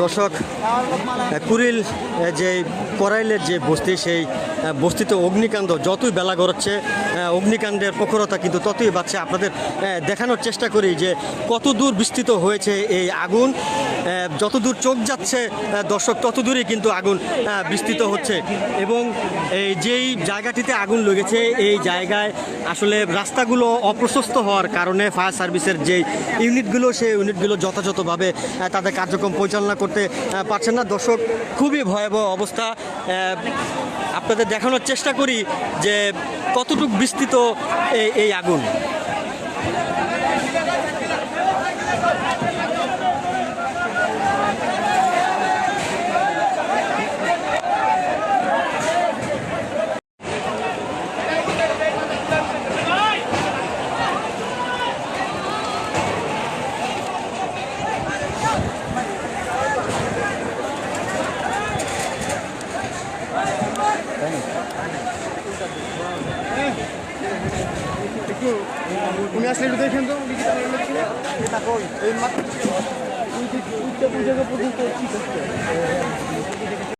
দর্শক, কুড়িল যে করাইলের যে বস্তি, সেই বস্তিতে অগ্নিকাণ্ড যতই বেলা গড়াচ্ছে, অগ্নিকাণ্ডের প্রখরতা কিন্তু ততই বাড়ছে। আপনাদের দেখানোর চেষ্টা করি যে কত দূর বিস্তৃত হয়েছে এই আগুন। যত দূর চোখ যাচ্ছে দর্শক, তত দূরই কিন্তু আগুন বিস্তৃত হচ্ছে। এবং এই যেই জায়গাটিতে আগুন লেগেছে, এই জায়গায় আসলে রাস্তাগুলো অপ্রশস্ত হওয়ার কারণে ফায়ার সার্ভিসের যে ইউনিটগুলো, সেই ইউনিটগুলো যথাযথভাবে তাদের কার্যক্রম পরিচালনা করতে পারছেন না। দর্শক, খুবই ভয়াবহ অবস্থা। আপনাদের দেখানোর চেষ্টা করি যে কতটুকু বিস্তৃত এই আগুন। উনি আসলে একটু দেখেন তো এই মাত্র